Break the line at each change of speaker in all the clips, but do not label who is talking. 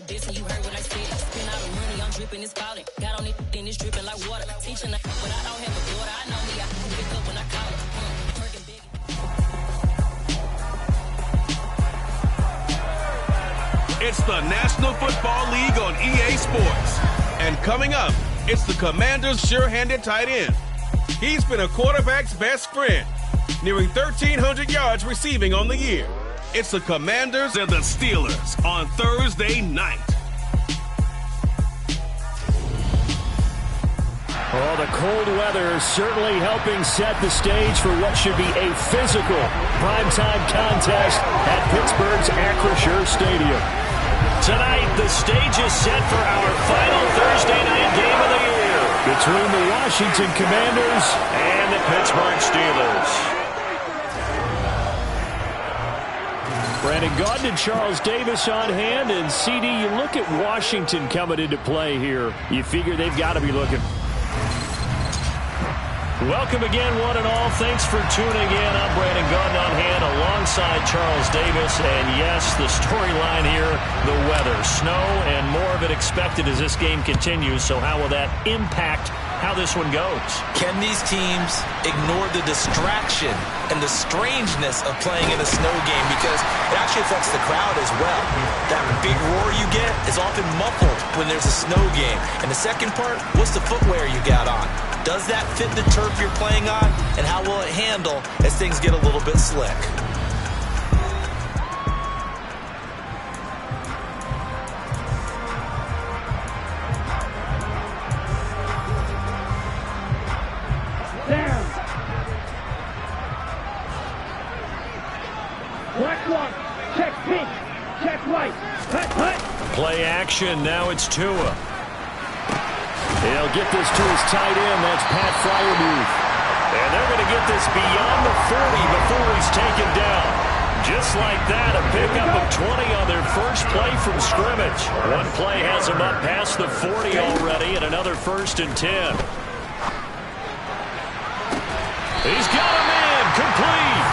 bitch and you heard what I said. Spend all the money, I'm dripping, it's falling. Got on it, then it's dripping like water. Teaching but I don't have a daughter. I know me, I can pick up when I call her.
It's the National Football League on EA Sports. And coming up, it's the Commanders' sure-handed tight end. He's been a quarterback's best friend, nearing 1,300 yards receiving on the year. It's the Commanders and the Steelers on Thursday night.
Well, the cold weather is certainly helping set the stage for what should be a physical primetime contest at Pittsburgh's Acrisure Stadium. Tonight, the stage is set for our final Thursday night game of the year between the Washington Commanders and the Pittsburgh Steelers. Brandon Gaudin and Charles Davis on hand, and CD, you look at Washington coming into play here. You figure they've got to be looking. Welcome again, one and all. Thanks for tuning in. I'm Brandon Gaudin on hand alongside Charles Davis. And yes, the storyline here, the weather, snow, and more of it expected as this game continues. So how will that impact how this one goes?
Can these teams ignore the distraction and the strangeness of playing in a snow game? Because it actually affects the crowd as well. That big roar you get is often muffled when there's a snow game. And the second part, what's the footwear you got on? Does that fit the turf you're playing on? And how will it handle as things get a little bit slick?
Down. Black one. Check pink. Check white. Hut, hut.
Play action. Now it's Tua. He'll get this to his tight end. That's Pat Freiermuth. And they're going to get this beyond the 40 before he's taken down. Just like that, a pickup of 20 on their first play from scrimmage. One play has him up past the 40 already, and another 1st and 10. He's got him in, complete.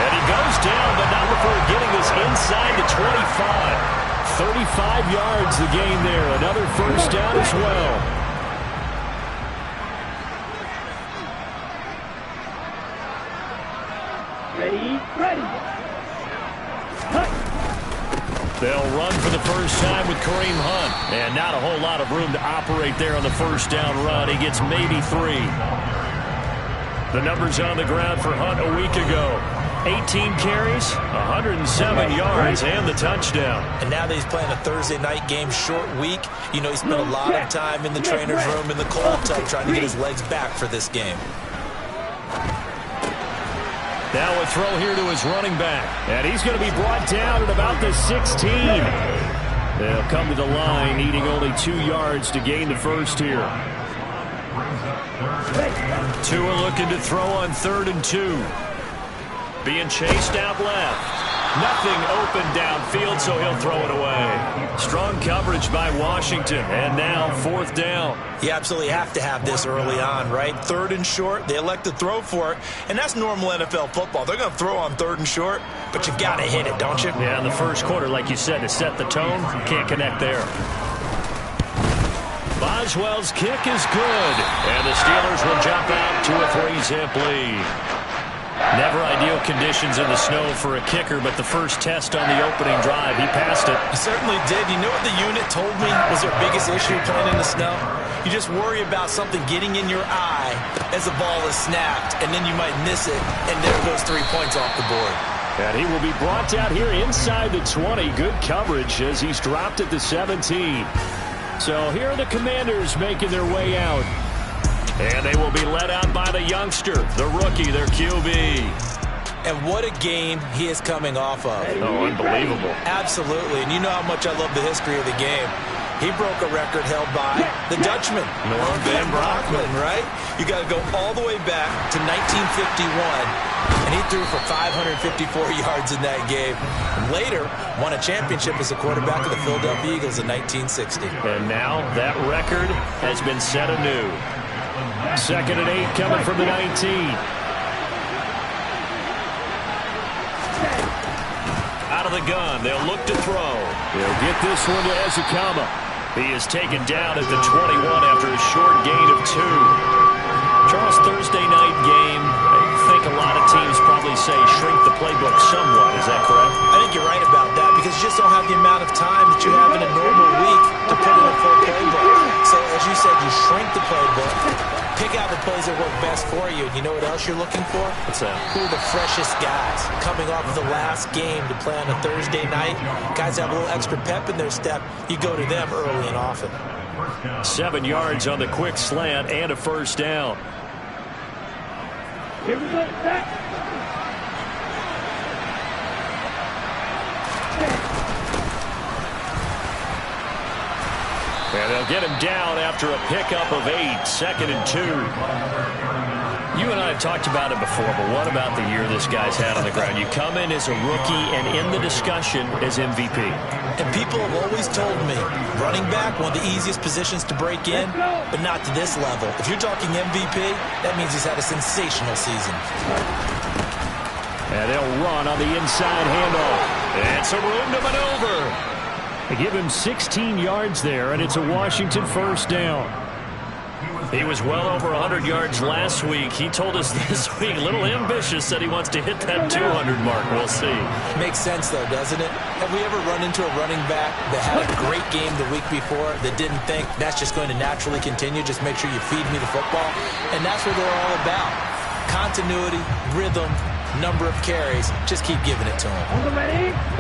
And he goes down, but not before getting this inside the 25. 35 yards the gain there. Another 1st down as well.
Ready.
They'll run for the first time with Kareem Hunt. And not a whole lot of room to operate there on the 1st down run. He gets maybe 3. The numbers on the ground for Hunt a week ago. 18 carries, 107 yards, and the touchdown.
And now that he's playing a Thursday night game, short week, you know, he spent a lot of time in the trainer's room in the cold tub trying to get his legs back for this game.
Now a throw here to his running back. And he's going to be brought down at about the 16. They'll come to the line, needing only 2 yards to gain the first here. Tua looking to throw on 3rd and 2. Being chased out left. Nothing open downfield, so he'll throw it away. Strong coverage by Washington, and now 4th down.
You absolutely have to have this early on, right? 3rd and short, they elect to throw for it, and that's normal NFL football. They're going to throw on 3rd and short, but you've got to hit it, don't you?
Yeah, in the first quarter, like you said, to set the tone, can't connect there. Boswell's kick is good, and the Steelers will jump out to a 3-zip lead. Never ideal conditions in the snow for a kicker, but the first test on the opening drive, he passed it.
He certainly did. You know what the unit told me was their biggest issue playing in the snow? You just worry about something getting in your eye as the ball is snapped, and then you might miss it, and there goes 3 points off the board.
And he will be brought out here inside the 20. Good coverage as he's dropped at the 17. So here are the Commanders making their way out. And they will be led out by the youngster, the rookie, their QB.
And what a game he is coming off of.
Oh, unbelievable.
Absolutely. And you know how much I love the history of the game. He broke a record held by the Dutchman,
Norm Van Brocklin,
right? You got to go all the way back to 1951, and he threw for 554 yards in that game. And later, won a championship as a quarterback of the Philadelphia Eagles in 1960.
And now that record has been set anew. 2nd and 8 coming from the 19. Out of of the gun. They'll look to throw. They'll get this one to Ezekama. He is taken down at the 21 after a short gain of 2. Charles, Thursday night game, I think a lot of teams probably say shrink the playbook somewhat. Is that correct?
I think you're right about that because you just don't have the amount of time that you have in a normal week to put in a full playbook. So, as you said, you shrink the playbook, pick out the plays that work best for you. And you know what else you're looking for?
What's that?
Who are the freshest guys coming off of the last game to play on a Thursday night? Guys have a little extra pep in their step. You go to them early and often.
7 yards on the quick slant and a first down.
Here we go, back.
And they'll get him down after a pickup of 8, 2nd and 2. You and I have talked about it before, but what about the year this guy's had on the ground? You come in as a rookie and in the discussion as MVP.
And people have always told me, running back, one of the easiest positions to break in, but not to this level. If you're talking MVP, that means he's had a sensational season.
And they'll run on the inside handoff. And some room to maneuver. They give him 16 yards there, and it's a Washington first down. He was well over 100 yards last week. He told us this week, a little ambitious, said he wants to hit that 200 mark. We'll see.
Makes sense, though, doesn't it? Have we ever run into a running back that had a great game the week before that didn't think that's just going to naturally continue? Just make sure you feed me the football. And that's what they're all about. Continuity, rhythm, number of carries. Just keep giving it to him.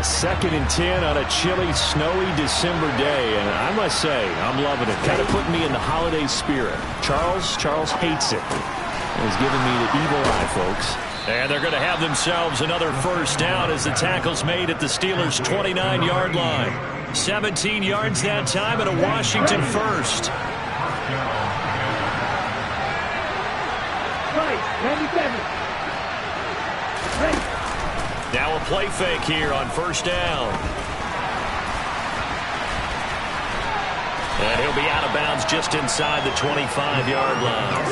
A 2nd and 10 on a chilly, snowy December day, and I must say, I'm loving it. Kind of putting me in the holiday spirit. Charles hates it. He's giving me the evil eye, folks. And they're going to have themselves another first down as the tackle's made at the Steelers' 29-yard line. 17 yards that time and a Washington first.
Right, 97.
Now a play fake here on first down. And he'll be out of bounds just inside the 25-yard line.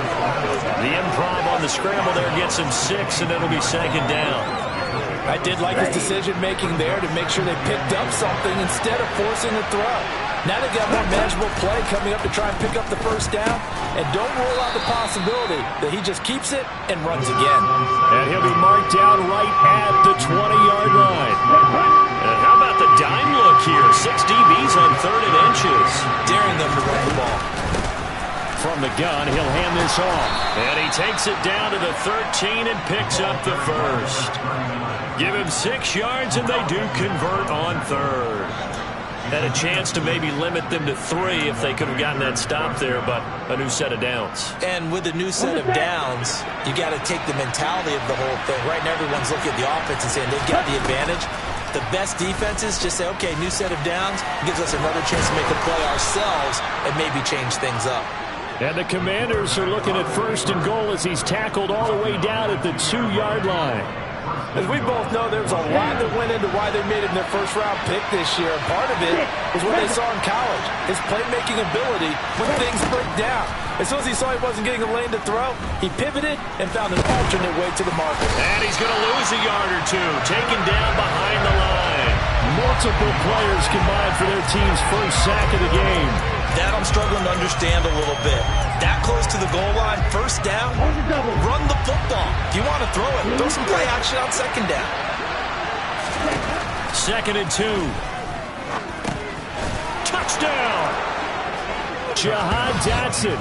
The improv on the scramble there gets him 6, and it'll be 2nd down.
I did like his decision-making there to make sure they picked up something instead of forcing the throw. Now they've got more manageable play coming up to try and pick up the first down. And don't rule out the possibility that he just keeps it and runs again.
And he'll be marked down right at the 20-yard line. And how about the dime look here? 6 DBs on 3rd and inches.
Daring them to run the ball.
From the gun, he'll hand this off. And he takes it down to the 13 and picks up the first. Give him 6 yards, and they do convert on 3rd. Had a chance to maybe limit them to 3 if they could have gotten that stop there, but a new set of downs.
And with a new set of downs, you got to take the mentality of the whole thing. Right now, everyone's looking at the offense and saying they've got the advantage. The best defenses just say, okay, new set of downs, gives us another chance to make a play ourselves and maybe change things up.
And the Commanders are looking at 1st and goal as he's tackled all the way down at the 2-yard line.
As we both know, there's a lot that went into why they made him their first-round pick this year. And part of it was what they saw in college, his playmaking ability when things break down. As soon as he saw he wasn't getting a lane to throw, he pivoted and found an alternate way to the market.
And he's going to lose a yard or 2, taken down behind the line. Multiple players combined for their team's first sack of the game.
That I'm struggling to understand a little bit. That close to the goal line, first down, run the football. If you want to throw it, throw some play action on 2nd down.
2nd and 2. Touchdown! Jahan Dotson,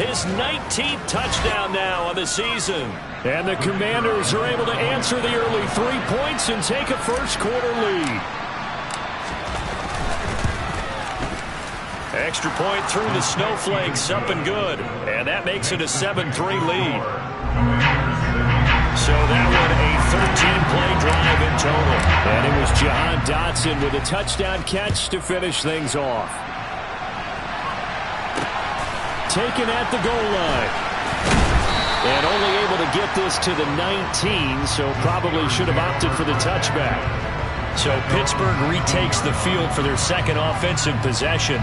his 19th touchdown now on the season. And the Commanders are able to answer the early 3 points and take a first-quarter lead. Extra point through the snowflakes, up and good. And that makes it a 7-3 lead. So that one, a 13-play drive in total. And it was Jahan Dotson with a touchdown catch to finish things off. Taken at the goal line. And only able to get this to the 19, so probably should have opted for the touchback. So Pittsburgh retakes the field for their second offensive possession.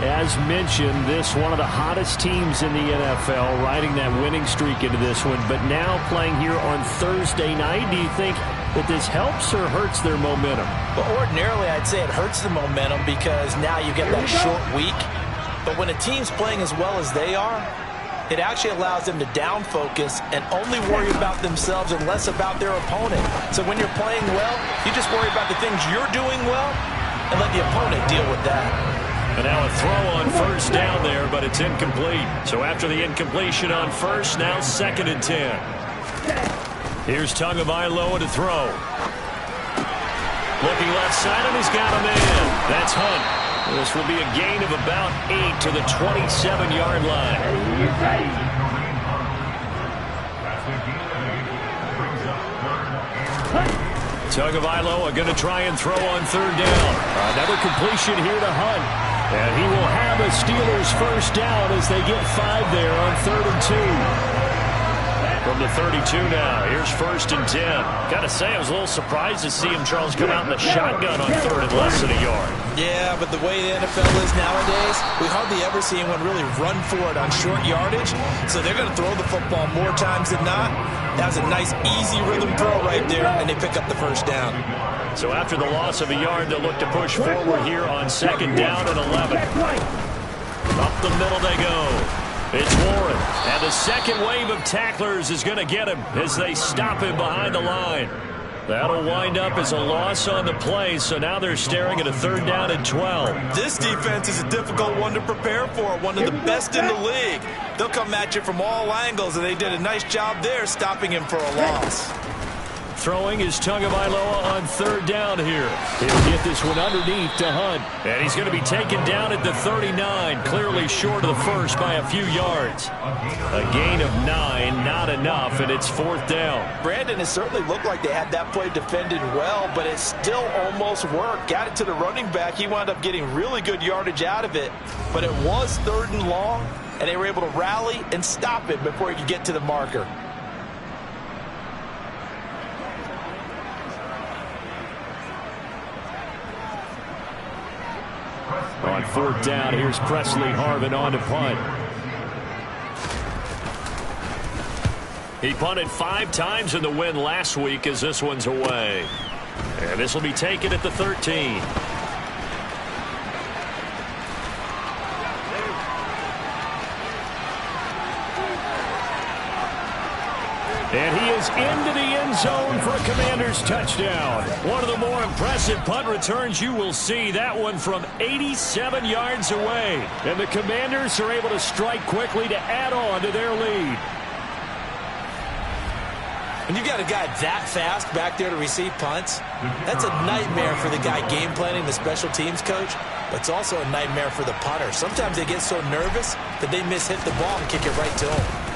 As mentioned, this one of the hottest teams in the NFL, riding that winning streak into this one, but now playing here on Thursday night. Do you think that this helps or hurts their momentum?
But ordinarily, I'd say it hurts the momentum because now you get that short week. But when a team's playing as well as they are, it actually allows them to down focus and only worry about themselves and less about their opponent. So when you're playing well, you just worry about the things you're doing well and let the opponent deal with that.
And now a throw on first down there, but it's incomplete. So after the incompletion on first, now 2nd and 10. Here's Tagovailoa to throw. Looking left side, and he's got a man. That's Hunt. This will be a gain of about 8 to the 27-yard line. Tagovailoa going to try and throw on 3rd down. Another completion here to Hunt. And he will have a Steelers first down as they get 5 there on 3rd and 2. From the 32 now, here's 1st and 10. Got to say, I was a little surprised to see him, Charles, come out in the shotgun on 3rd and less than a yard.
Yeah, but the way the NFL is nowadays, we hardly ever see anyone really run for it on short yardage. So they're going to throw the football more times than not. That was a nice, easy rhythm throw right there, and they pick up the first down.
So after the loss of a yard, they'll look to push forward here on 2nd down and 11. Up the middle they go. It's Warren, and the second wave of tacklers is going to get him as they stop him behind the line. That'll wind up as a loss on the play, so now they're staring at a 3rd down and 12.
This defense is a difficult one to prepare for, one of the best in the league. They'll come at you from all angles, and they did a nice job there stopping him for a loss.
Throwing is Tagovailoa on 3rd down here. He'll get this one underneath to Hunt. And he's going to be taken down at the 39, clearly short of the first by a few yards. A gain of 9, not enough, and it's 4th down.
Brandon, it certainly looked like they had that play defended well, but it still almost worked. Got it to the running back. He wound up getting really good yardage out of it. But it was 3rd and long, and they were able to rally and stop it before he could get to the marker.
On 4th down, here's Presley Harvin on to punt. He punted 5 times in the win last week as this one's away. And this will be taken at the 13. And he is into the end zone for a Commanders touchdown. One of the more impressive punt returns you will see. That one from 87 yards away. And the Commanders are able to strike quickly to add on to their lead.
When you got a guy that fast back there to receive punts, that's a nightmare for the guy game planning, the special teams coach. But it's also a nightmare for the punter. Sometimes they get so nervous that they mishit the ball and kick it right to him.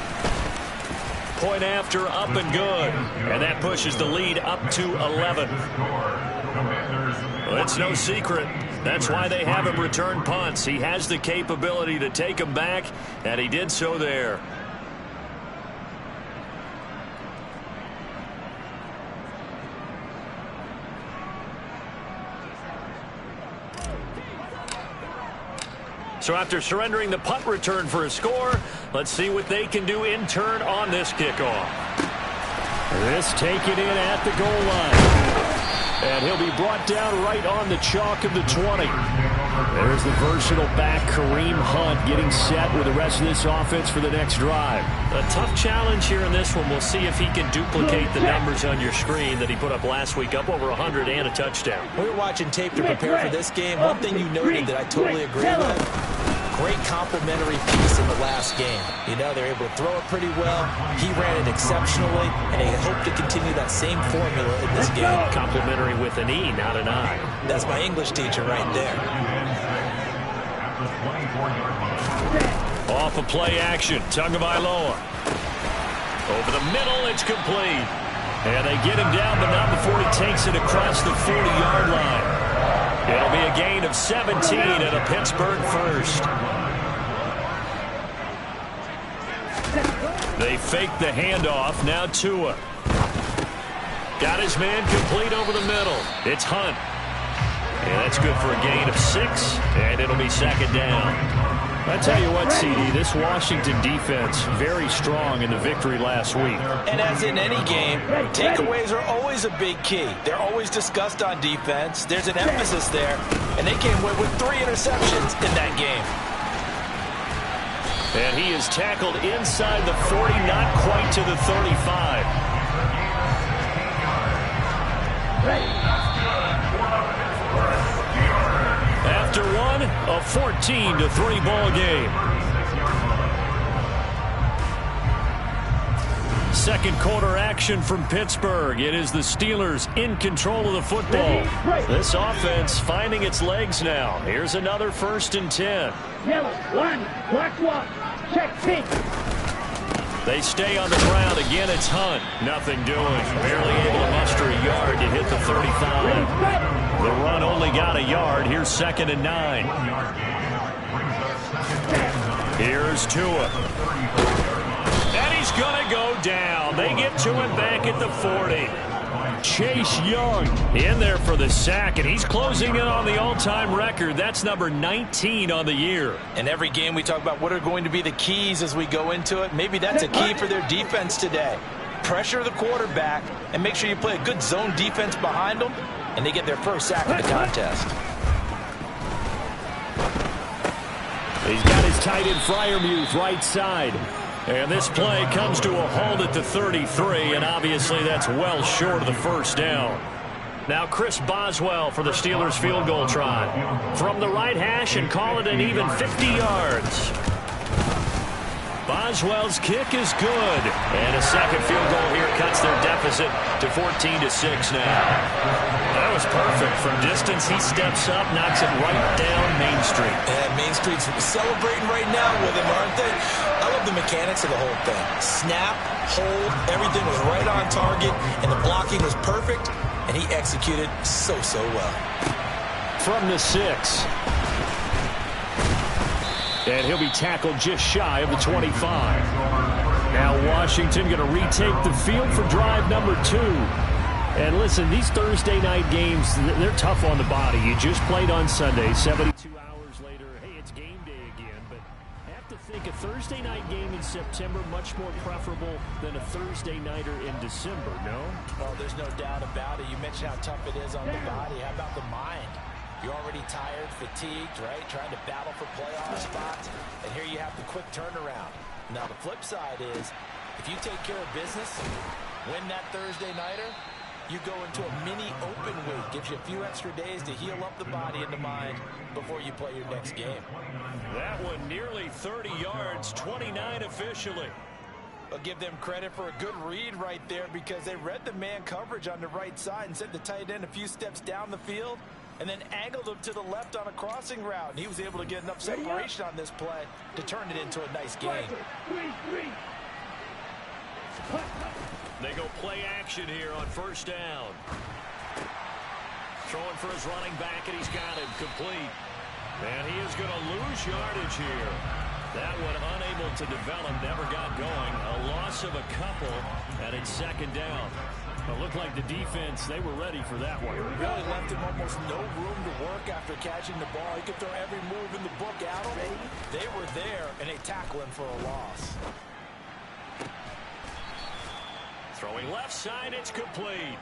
Point after, up and good. And that pushes the lead up to 11. Well, it's no secret. That's why they have him return punts. He has the capability to take them back, and he did so there. So after surrendering the punt return for a score, let's see what they can do in turn on this kickoff. This taken in at the goal line. And he'll be brought down right on the chalk of the 20. There's the versatile back, Kareem Hunt, getting set with the rest of this offense for the next drive. A tough challenge here in this one. We'll see if he can duplicate the numbers on your screen that he put up last week, up over 100 and a touchdown.
We were watching tape to prepare for this game. One thing you noted that I totally agree with, great complimentary piece in the last game. You know, they're able to throw it pretty well. He ran it exceptionally, and they hope to continue that same formula in this game.
Complimentary with an E, not an I.
That's my English teacher right there.
Off of play action, Tagovailoa. Over the middle, it's complete. And they get him down, but not before he takes it across the 40-yard line. It'll be a gain of 17 and a Pittsburgh first. They fake the handoff. Now Tua. Got his man complete over the middle. It's Hunt. And that's good for a gain of 6, and it'll be second down. I tell you what, CD, this Washington defense, very strong in the victory last week.
And as in any game, takeaways are always a big key. They're always discussed on defense. There's an emphasis there, and they came away with 3 interceptions in that game.
And he is tackled inside the 40, not quite to the 35. After one, a 14-3 ball game. Second quarter action from Pittsburgh. It is the Steelers in control of the football. This offense finding its legs now. Here's another 1st and 10.
Yellow, 1, black 1, check pink.
They stay on the ground. Again, it's Hunt. Nothing doing. Barely able to muster a yard to hit the 35. The run only got a yard. Here's 2nd and 9. Here's Tua. And he's going to go down. They get to him back at the 40. Chase Young in there for the sack, and he's closing in on the all-time record. That's number 19 on the year.
And every game we talk about what are going to be the keys as we go into it. Maybe that's a key for their defense today. Pressure the quarterback and make sure you play a good zone defense behind them, and they get their first sack of the contest.
He's got his tight end Freiermuth right side. And this play comes to a halt at the 33, and obviously that's well short of the first down. Now Chris Boswell for the Steelers field goal try. From the right hash and call it an even 50 yards. Boswell's kick is good. And a second field goal here cuts their deficit to 14-6 now. That was perfect. From distance, he steps up, knocks it right down Main Street.
And Main Street's celebrating right now with him, aren't they? I love the mechanics of the whole thing. Snap, hold, everything was right on target, and the blocking was perfect, and he executed so well.
From the 6. And he'll be tackled just shy of the 25. Now Washington going to retake the field for drive number 2. And listen, these Thursday night games, they're tough on the body. You just played on Sunday, 72 hours later. Hey, it's game day again. But I have to think a Thursday night game in September much more preferable than a Thursday nighter in December, no?
Oh, there's no doubt about it. You mentioned how tough it is on the body. How about the mind? You're already tired, fatigued, right? Trying to battle for playoff spots. And here you have the quick turnaround. Now, the flip side is, if you take care of business, win that Thursday nighter, you go into a mini open week. Gives you a few extra days to heal up the body and the mind before you play your next game.
That one nearly 30 yards, 29 officially.
I'll give them credit for a good read right there because they read the man coverage on the right side and sent the tight end a few steps down the field and then angled him to the left on a crossing route. And he was able to get enough separation on this play to turn it into a nice game.
They go play action here on 1st down. Throwing for his running back, and he's got it complete. And he is going to lose yardage here. That one unable to develop, never got going. A loss of a couple, and it's 2nd down. It looked like the defense, they were ready for that one.
Really left him almost no room to work after catching the ball. He could throw every move in the book at him. They were there, and they tackle him for a loss.
Throwing left side, it's complete.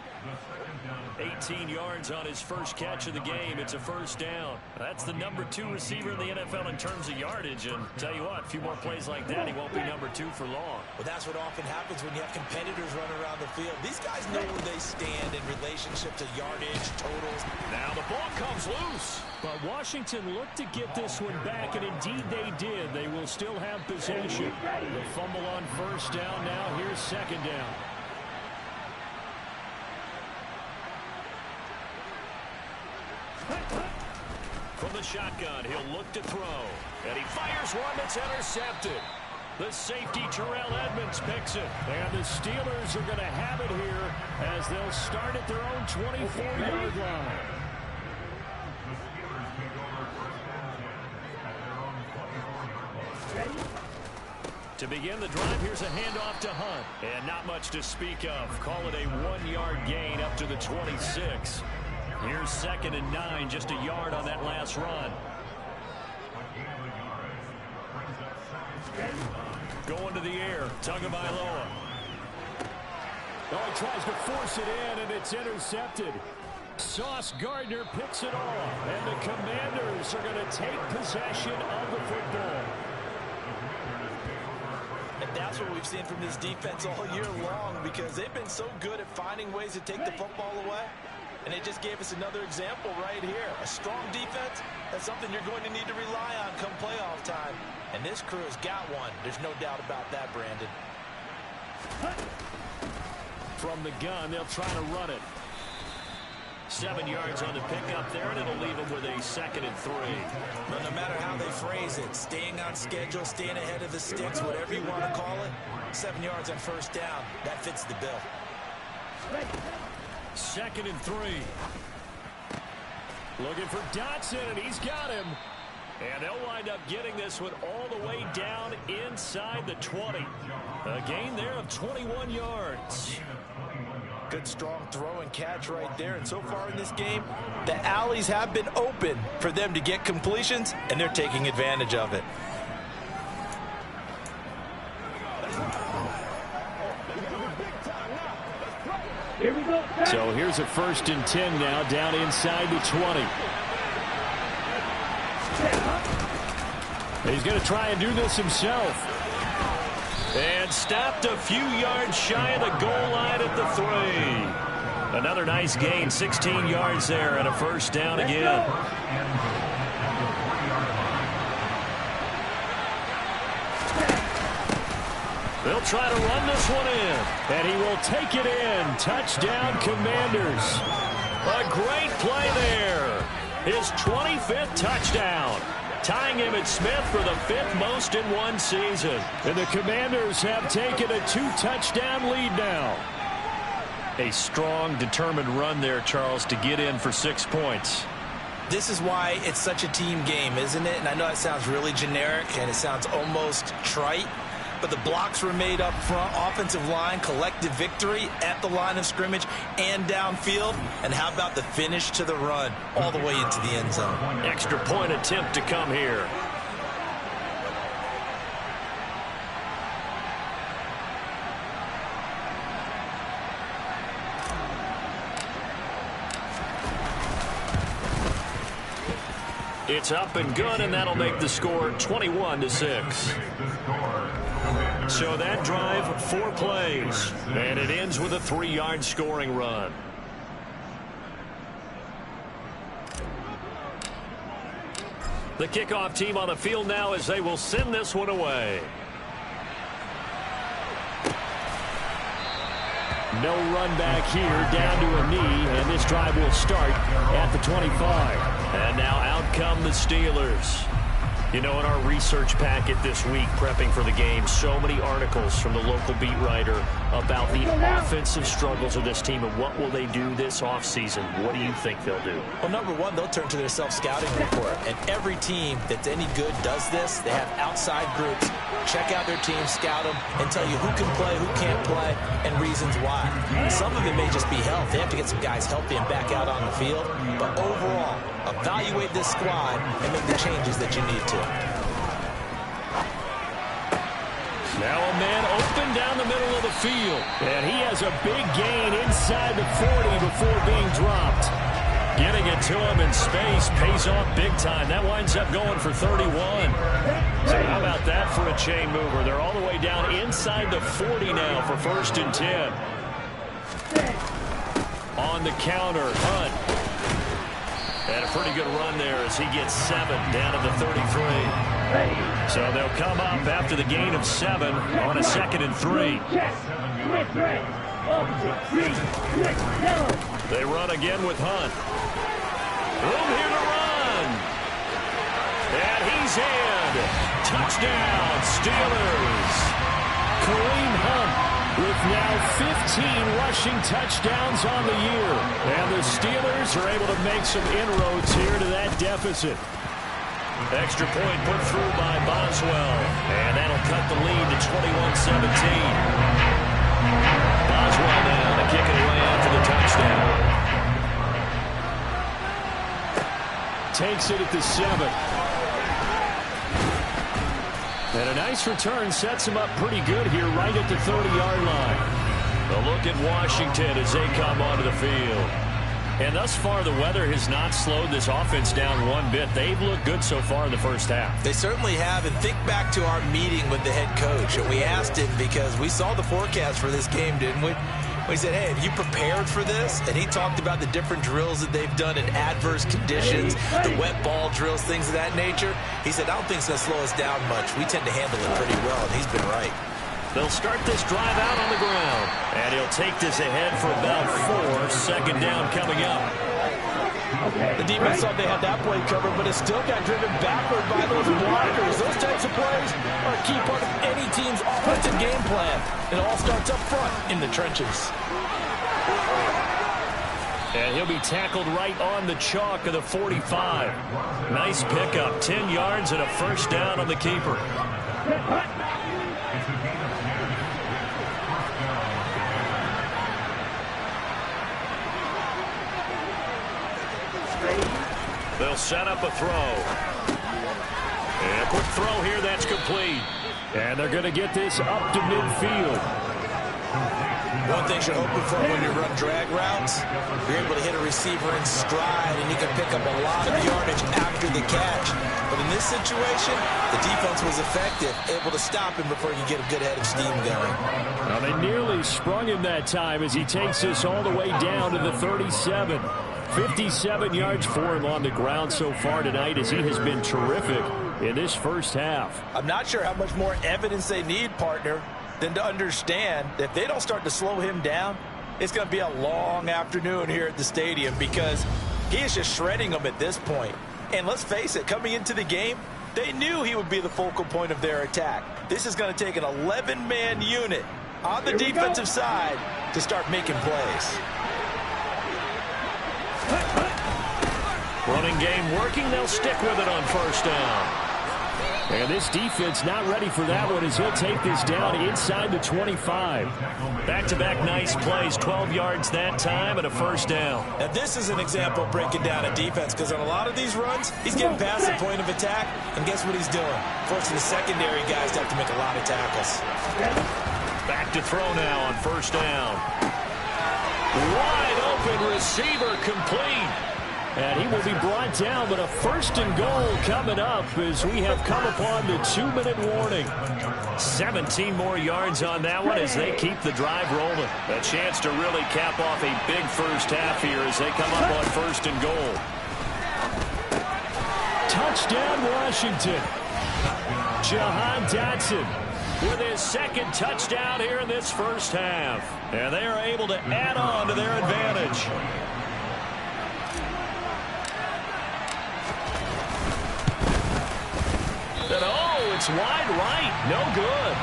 18 yards on his first catch of the game. It's a 1st down. That's the number 2 receiver in the NFL in terms of yardage. And tell you what, a few more plays like that, he won't be number 2 for long.
Well, that's what often happens when you have competitors running around the field. These guys know where they stand in relationship to yardage, totals.
Now the ball comes loose. But Washington looked to get this one back, and indeed they did. They will still have possession. The fumble on 1st down now. Here's 2nd down. From the shotgun, he'll look to throw. And he fires one that's intercepted. The safety, Terrell Edmonds, picks it. And the Steelers are going to have it here as they'll start at their own 24-yard line. To begin the drive, here's a handoff to Hunt. And not much to speak of. Call it a 1-yard gain up to the 26. Here's 2nd and 9, just a yard on that last run. Going to the air, Tagovailoa. Oh, he tries to force it in, and it's intercepted. Sauce Gardner picks it off, and the Commanders are going to take possession of the football.
And that's what we've seen from this defense all year long, because they've been so good at finding ways to take the football away. And they just gave us another example right here. A strong defense, that's something you're going to need to rely on come playoff time. And this crew has got one. There's no doubt about that, Brandon.
From the gun, they'll try to run it. 7 yards on the pickup there, and it'll leave them with a 2nd and 3.
Well, no matter how they phrase it, staying on schedule, staying ahead of the sticks, whatever you want to call it, 7 yards on first down, that fits the bill.
2nd and 3. Looking for Dotson, and he's got him. And they'll wind up getting this one all the way down inside the 20. A gain there of 21 yards.
Good strong throw and catch right there. And so far in this game, the alleys have been open for them to get completions, and they're taking advantage of it.
Here we go.
So here's a 1st and 10 now, down inside the 20. He's going to try and do this himself. And stopped a few yards shy of the goal line at the 3. Another nice gain, 16 yards there, and a 1st down again. They'll try to run this one in, and he will take it in. Touchdown, Commanders. A great play there. His 25th touchdown, tying him at Smith for the 5th most in one season. And the Commanders have taken a 2-touchdown lead now. A strong, determined run there, Charles, to get in for 6 points.
This is why it's such a team game, isn't it? And I know it sounds really generic, and it sounds almost trite, but the blocks were made up front, offensive line, collective victory at the line of scrimmage and downfield. And how about the finish to the run all the way into the end zone?
Extra point attempt to come here. It's up and good, and that'll make the score 21-6. So that drive, 4 plays, and it ends with a 3-yard scoring run. The kickoff team on the field now as they will send this one away. No run back here, down to a knee, and this drive will start at the 25. And now out come the Steelers. You know, in our research packet this week, prepping for the game, so many articles from the local beat writer about the offensive struggles of this team and what will they do this offseason. What do you think they'll do?
Well, number one, they'll turn to their self-scouting report. And every team that's any good does this. They have outside groups. Check out their team, scout them, and tell you who can play, who can't play, and reasons why. Some of it may just be health. They have to get some guys healthy and back out on the field. But overall, evaluate this squad and make the changes that you need to.
Now a man open down the middle of the field. And he has a big gain inside the 40 before being dropped. Getting it to him in space pays off big time. That winds up going for 31. So how about that for a chain mover? They're all the way down inside the 40 now for 1st and 10. On the counter, Hunt. And a pretty good run there as he gets 7 down to the 33. So they'll come up after the gain of 7 on a 2nd and 3. They run again with Hunt. Room here to run. And he's in. Touchdown, Steelers. Kareem Hunt with now 15 rushing touchdowns on the year. And the Steelers are able to make some inroads here to that deficit. Extra point put through by Boswell. And that'll cut the lead to 21-17. Boswell now to kick it away after the touchdown. takes it at the 7. And a nice return sets him up pretty good here right at the 30-yard line. A look at Washington as they come onto the field. And thus far, the weather has not slowed this offense down one bit. They've looked good so far in the first half.
They certainly have. And think back to our meeting with the head coach. And we asked him because we saw the forecast for this game, didn't we? We said, hey, have you prepared for this? And he talked about the different drills that they've done in adverse conditions, the wet ball drills, things of that nature. He said, I don't think it's going to slow us down much. We tend to handle it pretty well, and he's been right.
They'll start this drive out on the ground. And he'll take this ahead for about 4. Second down coming up.
The defense thought they had that play covered, but it still got driven backward by those blockers. Those types of plays are a key part of any team's offensive game plan. It all starts up front in the trenches.
And he'll be tackled right on the chalk of the 45. Nice pickup. 10 yards and a first down on the keeper. They'll set up a throw. And a quick throw here that's complete. And they're going to get this up to midfield.
One thing you're hoping for when you run drag routes, you're able to hit a receiver in stride, and you can pick up a lot of yardage after the catch. But in this situation, the defense was effective, able to stop him before you get a good head of steam going.
Now they nearly sprung him that time as he takes this all the way down to the 37. 57 yards for him on the ground so far tonight as he has been terrific in this first half.
I'm not sure how much more evidence they need, partner, than to understand that if they don't start to slow him down, it's going to be a long afternoon here at the stadium because he is just shredding them at this point. And let's face it, coming into the game, they knew he would be the focal point of their attack. This is going to take an 11-man unit on the defensive side to start making plays.
Running game working. They'll stick with it on first down. And this defense not ready for that one as he'll take this down inside the 25. Back-to-back nice plays, 12 yards that time and a first down.
Now this is an example of breaking down a defense because on a lot of these runs, he's getting past the point of attack, and guess what he's doing? Forcing the secondary guys to have to make a lot of tackles.
Back to throw now on first down. Wide open receiver complete. And he will be brought down, but a first and goal coming up as we have come upon the 2-minute warning. 17 more yards on that one as they keep the drive rolling. A chance to really cap off a big first half here as they come up on first and goal. Touchdown, Washington. Jahan Dotson with his second touchdown here in this first half. And they are able to add on to their advantage. And oh, it's wide right. No good.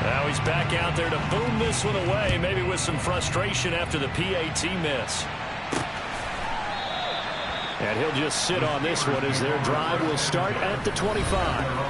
Now he's back out there to boom this one away, maybe with some frustration after the PAT miss. And he'll just sit on this one as their drive will start at the 25.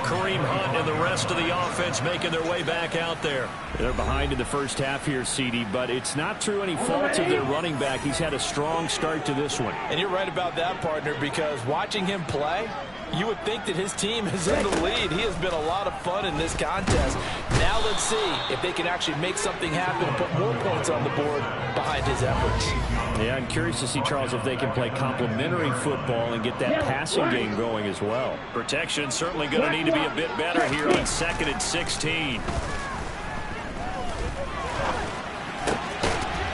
Kareem Hunt and the rest of the offense making their way back out there. They're behind in the first half here, CD, but it's not through any fault of their running back. He's had a strong start to this one.
And you're right about that, partner, because watching him play, you would think that his team is in the lead. He has been a lot of fun in this contest. Now let's see if they can actually make something happen and put more points on the board behind his efforts.
Yeah, I'm curious to see, Charles, if they can play complementary football and get that passing game going as well. Protection certainly going to need to be a bit better here on 2nd and 16.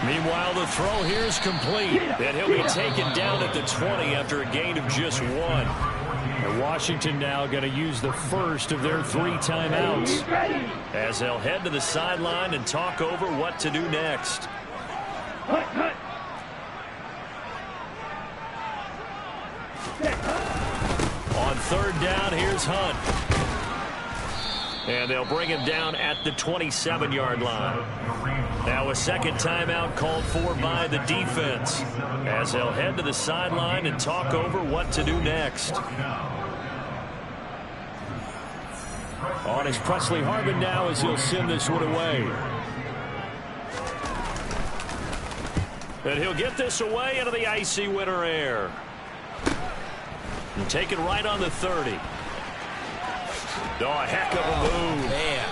Meanwhile, the throw here is complete. And he'll be taken down at the 20 after a gain of just 1. And Washington now going to use the first of their 3 timeouts as they'll head to the sideline and talk over what to do next. On 3rd down, here's Hunt. And they'll bring him down at the 27-yard line. Now a second timeout called for by the defense as they'll head to the sideline and talk over what to do next. On his Presley Harvin now as he'll send this one away. And he'll get this away into the icy winter air. And take it right on the 30. Oh, a heck of a move.
Man.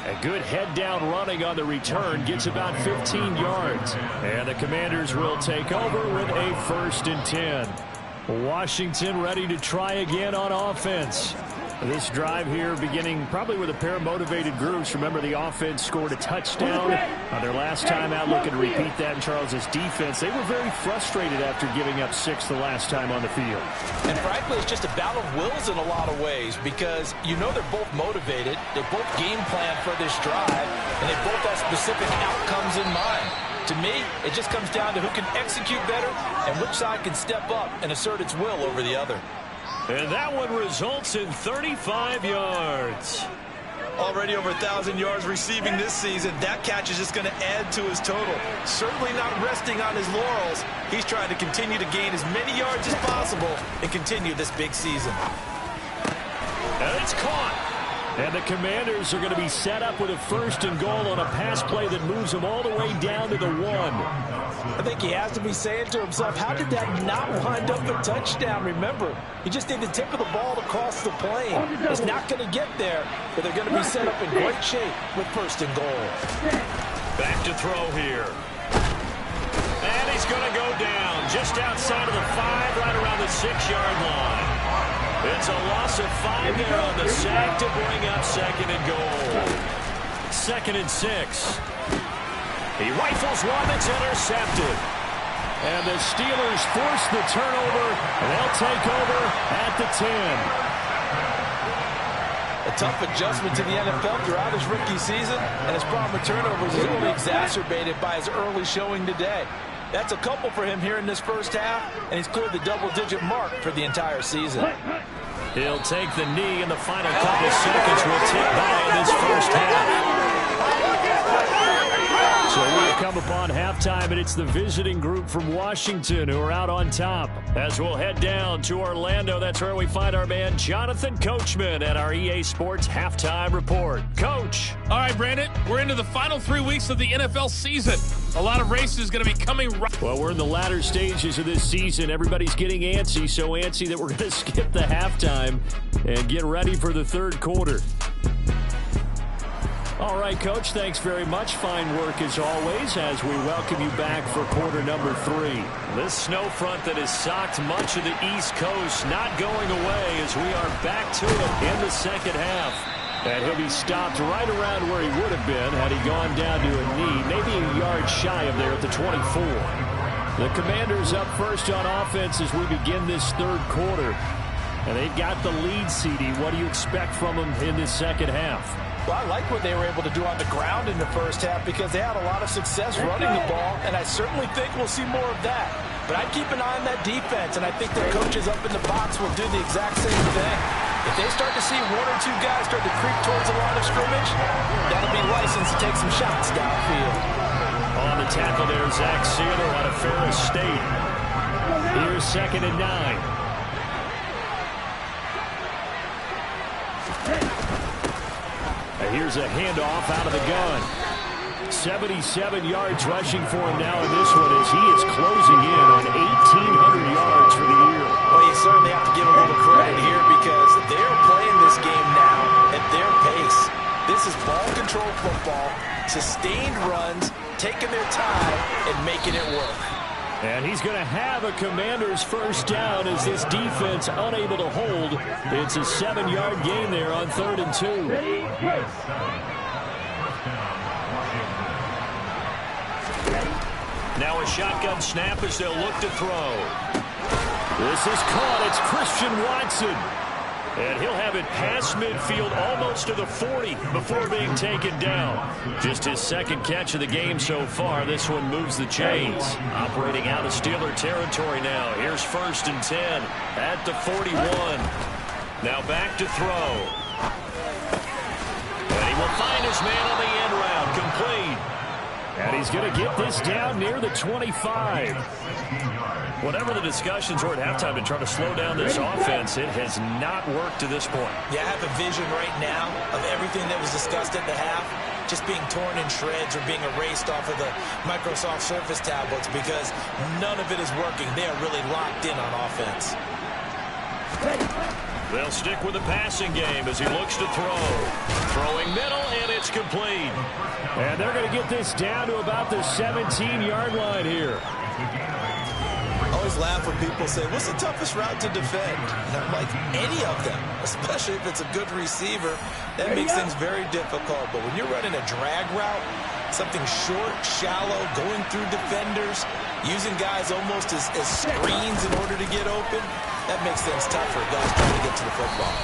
A good head-down running on the return. Gets about 15 yards. And the Commanders will take over with a 1st and 10. Washington ready to try again on offense. This drive here beginning probably with a pair of motivated groups. Remember, the offense scored a touchdown their last time out. Looking to repeat that in Charles' defense. They were very frustrated after giving up 6 the last time on the field.
And frankly, it's just a battle of wills in a lot of ways because you know they're both motivated. They both game plan for this drive, and they both have specific outcomes in mind. To me, it just comes down to who can execute better and which side can step up and assert its will over the other.
And that one results in 35 yards.
Already over 1,000 yards receiving this season. That catch is just going to add to his total. Certainly not resting on his laurels. He's trying to continue to gain as many yards as possible and continue this big season.
And it's caught. And the Commanders are going to be set up with a 1st and goal on a pass play that moves them all the way down to the 1.
I think he has to be saying to himself, how did that not wind up a touchdown? Remember, he just did the tip of the ball to cross the plane. It's not going to get there, but they're going to be set up in great shape with 1st and goal.
Back to throw here. And he's going to go down just outside of the 5, right around the 6-yard line. It's a loss of 5 there on the sack to bring up 2nd and goal. 2nd and 6. He rifles one that's intercepted. And the Steelers force the turnover, and they'll take over at the 10.
A tough adjustment to the NFL throughout his rookie season, and his problem with turnovers is only exacerbated by his early showing today. That's a couple for him here in this first half, and he's cleared the double-digit mark for the entire season.
He'll take the knee, and the final couple seconds will tick by in this first half. So we come upon halftime, and it's the visiting group from Washington who are out on top. As we'll head down to Orlando, that's where we find our man Jonathan Coachman at our EA Sports Halftime Report. Coach.
All right, Brandon, we're into the final 3 weeks of the NFL season. A lot of races going to be coming right.
Well, we're in the latter stages of this season. Everybody's getting antsy, so antsy that we're going to skip the halftime and get ready for the 3rd quarter. All right, Coach, thanks very much. Fine work as always as we welcome you back for quarter number 3. This snow front that has socked much of the East Coast not going away as we are back to it in the 2nd half. And he'll be stopped right around where he would have been had he gone down to a knee, maybe a yard shy of there at the 24. The Commanders up first on offense as we begin this 3rd quarter. And they've got the lead, CD. What do you expect from them in this 2nd half?
Well, I like what they were able to do on the ground in the first half because they had a lot of success running the ball, and I certainly think we'll see more of that. But I'd keep an eye on that defense, and I think their coaches up in the box will do the exact same thing. If they start to see 1 or 2 guys start to creep towards the line of scrimmage, that'll be licensed to take some shots downfield.
On the tackle there, Zach Sealer out of Ferris State. Here's 2nd and 9. Here's a handoff out of the gun. 77 yards rushing for him now in this one as he is closing in on 1,800 yards for the year.
Well, you certainly have to give a little credit here because they're playing this game now at their pace. This is ball control football, sustained runs, taking their time, and making it work.
And he's going to have a Commander's first down as this defense unable to hold. It's a 7-yard gain there on 3rd and 2. Now a shotgun snap as they'll look to throw. This is caught. It's Christian Watson. And he'll have it past midfield almost to the 40 before being taken down. Just his 2nd catch of the game so far. This one moves the chains. Operating out of Steeler territory now. Here's 1st and 10 at the 41. Now back to throw. And he will find his man on the end round. Complete. And he's going to get this down near the 25. Whatever the discussions were at halftime to try to slow down this offense, it has not worked to this point.
Yeah, I have a vision right now of everything that was discussed at the half just being torn in shreds or being erased off of the Microsoft Surface tablets because none of it is working. They are really locked in on offense.
They'll stick with the passing game as he looks to throw. Throwing middle, and it's complete. And they're going to get this down to about the 17-yard line here.
I always laugh when people say, what's the toughest route to defend? And I'm like, any of them, especially if it's a good receiver. That makes things very difficult. But when you're running a drag route, something short, shallow, going through defenders, using guys almost as screens in order to get open, that makes things tougher. Guys trying to get to the football.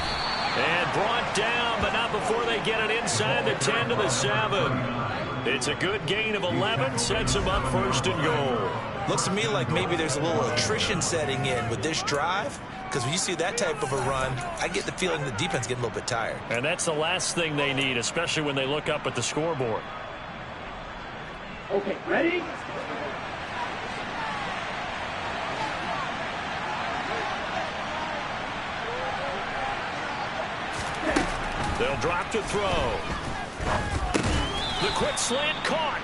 And brought down, but not before they get it inside the 10 to the 7. It's a good gain of 11, sets them up 1st and goal.
Looks to me like maybe there's a little attrition setting in with this drive, because when you see that type of a run, I get the feeling the defense getting a little bit tired.
And that's the last thing they need, especially when they look up at the scoreboard.
Okay, ready?
They'll drop to throw. The quick slant caught.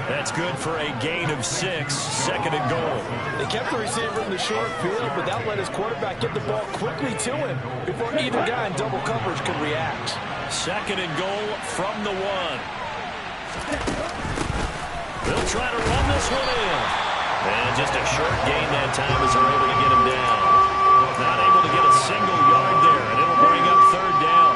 That's good for a gain of 6, 2nd and goal.
They kept the receiver in the short field, but that let his quarterback get the ball quickly to him before either guy in double coverage could react.
2nd and goal from the 1. They'll try to run this one in. And just a short gain that time as they're able to get him down. Not able to get a single yard there, and it'll bring up 3rd down.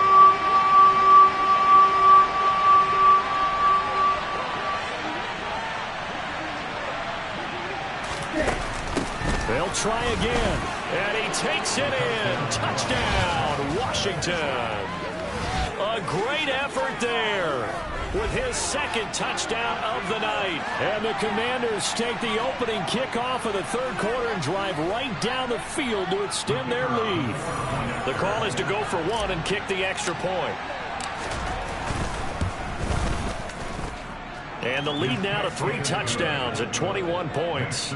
They'll try again, and he takes it in. Touchdown, Washington. A great effort there with his 2nd touchdown of the night. And the Commanders take the opening kickoff of the 3rd quarter and drive right down the field to extend their lead. The call is to go for 1 and kick the extra point. And the lead now to 3 touchdowns at 21 points.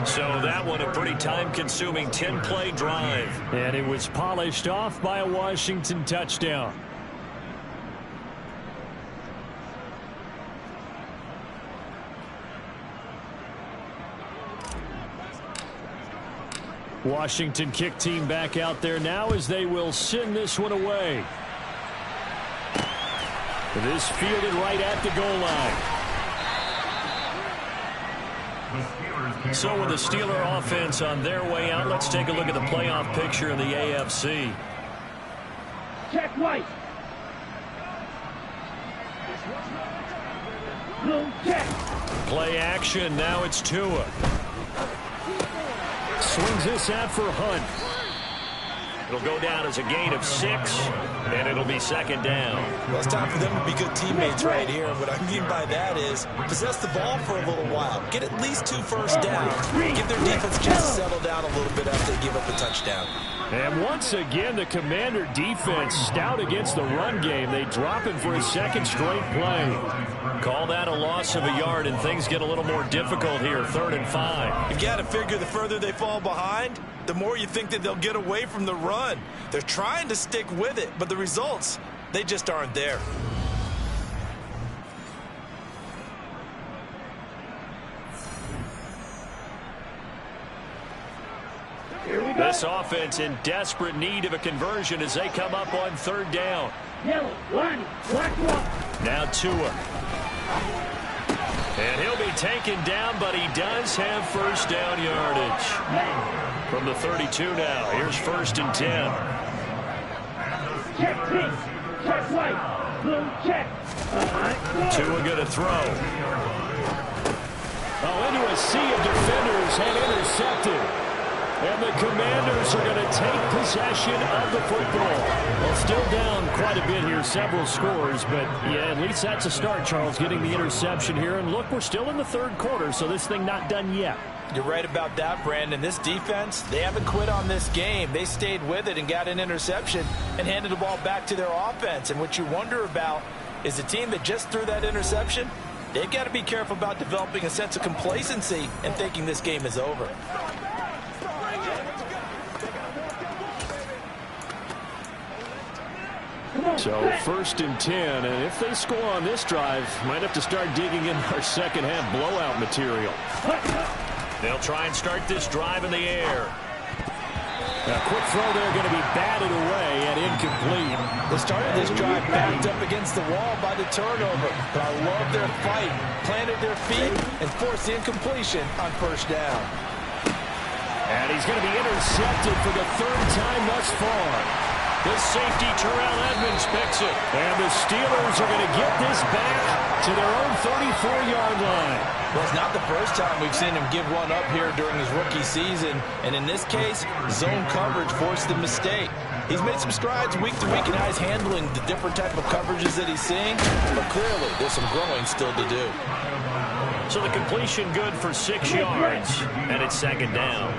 So that one a pretty time-consuming 10-play drive. And it was polished off by a Washington touchdown. Washington kick team back out there now as they will send this one away. This fielded right at the goal line. So with the Steeler offense on their way out, let's take a look at the playoff picture in the AFC.
Check white. Blue check.
Play action. Now it's Tua. Swings this out for Hunt. It'll go down as a gain of 6, and it'll be 2nd down.
Well, it's time for them to be good teammates right here. And what I mean by that is possess the ball for a little while. Get at least 2 first downs. Give their defense a chance to settle down a little bit after they give up a touchdown.
And once again, the Commander defense stout against the run game. They drop him for a 2nd straight play. Call that a loss of a yard, and things get a little more difficult here, 3rd and 5.
You've got to figure the further they fall behind, the more you think that they'll get away from the run. They're trying to stick with it, but the results, they just aren't there.
This offense in desperate need of a conversion as they come up on 3rd down.
Yellow, line, black one.
Now Tua. And he'll be taken down, but he does have 1st down yardage. From the 32 now, here's 1st and 10.
Check pink, check white, blue check.
Tua going to throw. Oh, into a sea of defenders and intercepted. And the Commanders are going to take possession of the football. Well, still down quite a bit here, several scores, but yeah, at least that's a start, Charles, getting the interception here. And look, we're still in the 3rd quarter, so this thing not done yet.
You're right about that, Brandon. This defense, they haven't quit on this game. They stayed with it and got an interception and handed the ball back to their offense. And what you wonder about is the team that just threw that interception. They've got to be careful about developing a sense of complacency and thinking this game is over.
So 1st and 10, and if they score on this drive, might have to start digging in our second half blowout material. They'll try and start this drive in the air. A quick throw there going to be batted away and incomplete.
They started this drive backed up against the wall by the turnover, but I love their fight. Planted their feet and forced the incompletion on 1st down.
And he's going to be intercepted for the 3rd time thus far. The safety, Terrell Edmonds, picks it. And the Steelers are going to get this back to their own 34-yard line.
Well, it's not the first time we've seen him give one up here during his rookie season. And in this case, zone coverage forced the mistake. He's made some strides week to week in how he's handling the different type of coverages that he's seeing. But clearly, there's some growing still to do.
So the completion good for 6 yards. And it's 2nd down.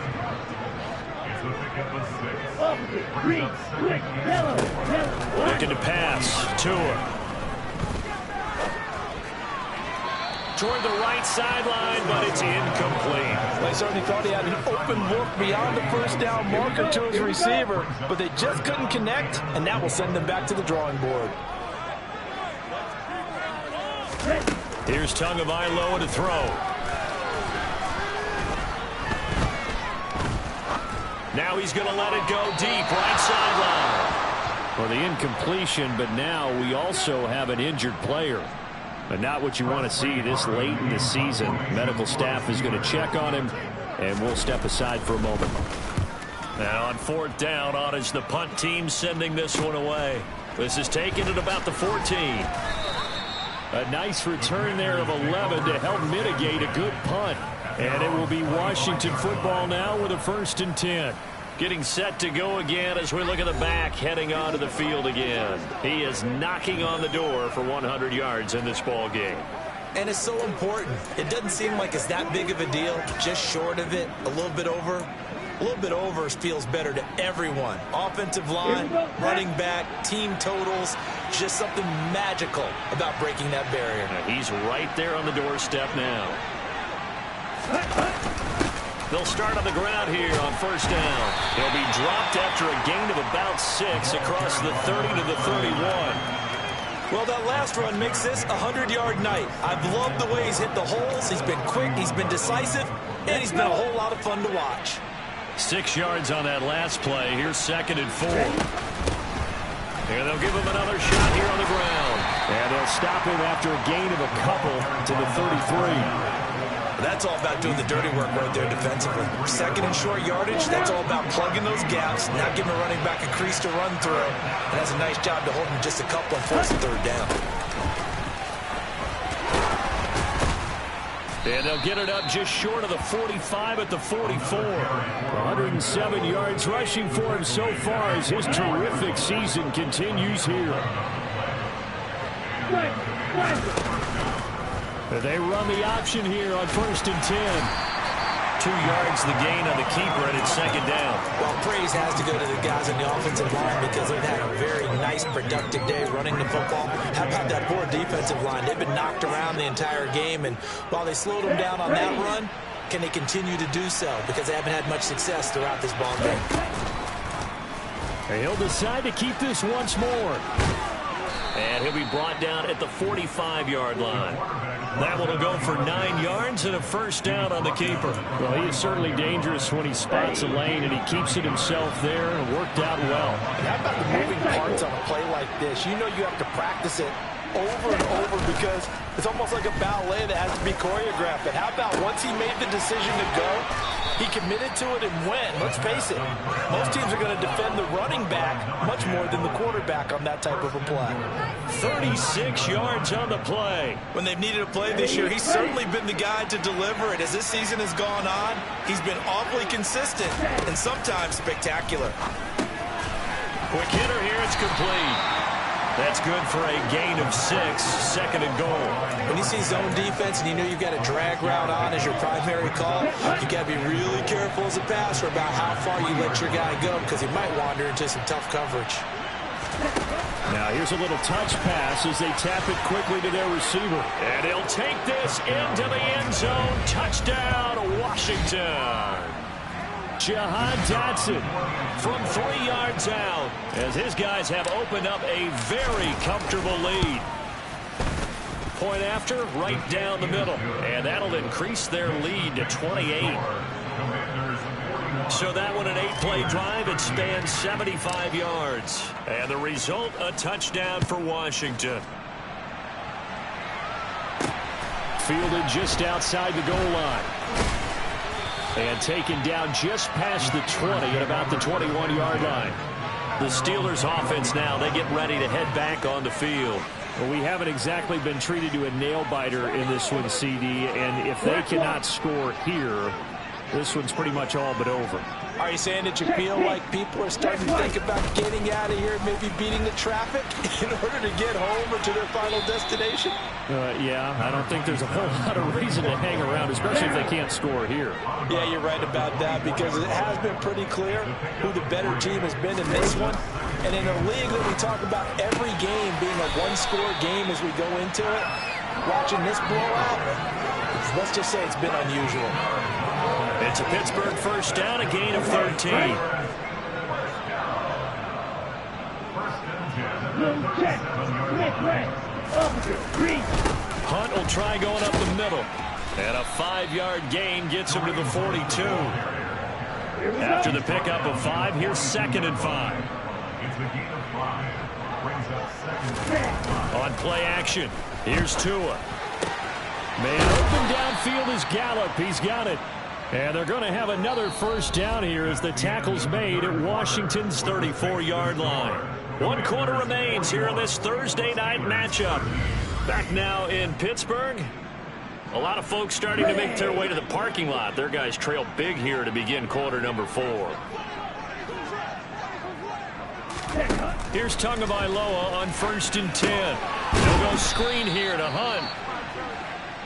Looking to pass. Tua. Toward the right sideline, but it's incomplete.
They certainly thought he had an open look beyond the 1st down marker to his receiver, but they just couldn't connect, and that will send them back to the drawing board.
Here's Tagovailoa to throw. Now he's going to let it go deep, right sideline. Well, the incompletion, but now we also have an injured player. But not what you want to see this late in the season. Medical staff is going to check on him, and we'll step aside for a moment. Now on 4th down, on is the punt team sending this one away. This is taken at about the 14. A nice return there of 11 to help mitigate a good punt. And it will be Washington football now with a 1st and 10. Getting set to go again as we look at the back, heading onto the field again. He is knocking on the door for 100 yards in this ball game.
And it's so important. It doesn't seem like it's that big of a deal. Just short of it, a little bit over. A little bit over feels better to everyone. Offensive line, running back, team totals, just something magical about breaking that barrier.
And he's right there on the doorstep now. They'll start on the ground here on 1st down. He'll be dropped after a gain of about 6 across the 30 to the 31.
Well, that last run makes this a 100-yard night. I've loved the way he's hit the holes. He's been quick, he's been decisive, and he's been a whole lot of fun to watch.
6 yards on that last play. Here's 2nd and 4. And they'll give him another shot here on the ground. And they'll stop him after a gain of a couple to the 33.
That's all about doing the dirty work right there defensively. 2nd and short yardage, that's all about plugging those gaps, not giving a running back a crease to run through. And that's a nice job to hold him just a couple on 4th and 3rd down.
And they'll get it up just short of the 45 at the 44. 107 yards rushing for him so far as his terrific season continues here. They run the option here on 1st and 10. 2 yards the gain on the keeper, and it's 2nd down.
Well, praise has to go to the guys on the offensive line because they've had a very nice, productive day running the football. How about that poor defensive line? They've been knocked around the entire game, and while they slowed them down on that run, can they continue to do so? Because they haven't had much success throughout this ball game.
He'll decide to keep this once more. And he'll be brought down at the 45-yard line. That one will go for 9 yards and a 1st down on the keeper. Well, he is certainly dangerous when he spots a lane, and he keeps it himself there and worked out well.
And how about the moving parts on a play like this? You know you have to practice it over and over because it's almost like a ballet that has to be choreographed. But how about once he made the decision to go, he committed to it and went. Let's face it, most teams are going to defend the running back much more than the quarterback on that type of a play.
36 yards on the play.
When they've needed a play this year, he's certainly been the guy to deliver it. As this season has gone on, he's been awfully consistent and sometimes spectacular.
Quick hitter here, it's complete. That's good for a gain of 6, 2nd and goal.
When you see zone defense and you know you've got a drag route on as your primary call, you got to be really careful as a passer about how far you let your guy go because he might wander into some tough coverage.
Now here's a little touch pass as they tap it quickly to their receiver. And he'll take this into the end zone. Touchdown, Washington. Jahan Dotson from 3 yards out as his guys have opened up a very comfortable lead. Point after, right down the middle. And that'll increase their lead to 28. So that one, an 8-play drive. It spans 75 yards. And the result, a touchdown for Washington. Fielded just outside the goal line. And taken down just past the 20 at about the 21-yard line. The Steelers offense now, they get ready to head back on the field. Well, we haven't exactly been treated to a nail-biter in this one, CD. And if they cannot score here, this one's pretty much all but over.
Are you saying that you feel like people are starting to think about getting out of here, maybe beating the traffic in order to get home or to their final destination?
Yeah, I don't think there's a whole lot of reason to hang around, especially if they can't score here.
Yeah, you're right about that because it has been pretty clear who the better team has been in this one. And in a league that we talk about every game being a one-score game as we go into it, watching this blowout, let's just say it's been unusual.
It's a Pittsburgh first down, a gain of 13. Hunt will try going up the middle. And a 5-yard gain gets him to the 42. After the pickup of 5, here's 2nd and 5. On play action, here's Tua. Man open downfield is Gallup. He's got it. And they're going to have another first down here as the tackle's made at Washington's 34-yard line. 1 quarter remains here in this Thursday night matchup. Back now in Pittsburgh. A lot of folks starting to make their way to the parking lot. Their guys trail big here to begin quarter number 4. Here's Tagovailoa on 1st and 10. They'll go screen here to Hunt.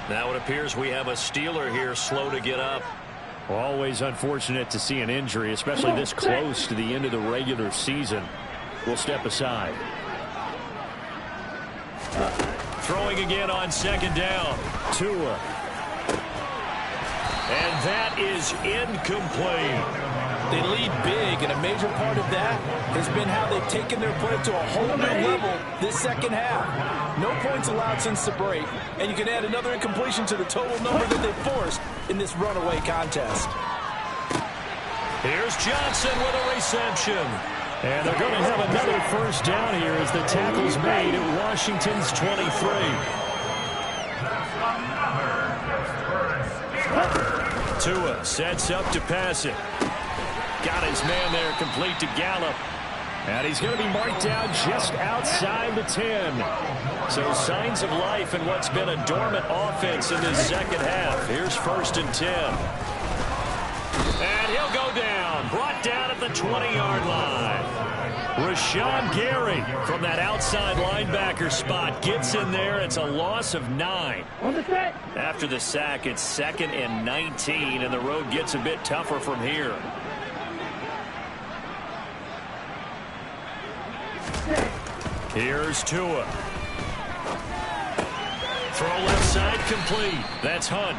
Now it appears we have a Steeler here slow to get up. Always unfortunate to see an injury, especially this close to the end of the regular season. We'll step aside. Throwing again on 2nd down. Tua. And that is incomplete.
They lead big, and a major part of that has been how they've taken their play to a whole new level this second half. No points allowed since the break, and you can add another incompletion to the total number that they forced in this runaway contest.
Here's Johnson with a reception. And they're going to have another first down here as the tackle's made at Washington's 23. Tua sets up to pass it. Got his man there complete to Gallup. And he's going to be marked down just outside the 10. So signs of life in what's been a dormant offense in this second half. Here's 1st and 10. And he'll go down. Brought down at the 20-yard line. Rashawn Gary from that outside linebacker spot gets in there. It's a loss of 9. After the sack, it's 2nd and 19, and the road gets a bit tougher from here. Here's Tua. Throw left side complete. That's Hunt.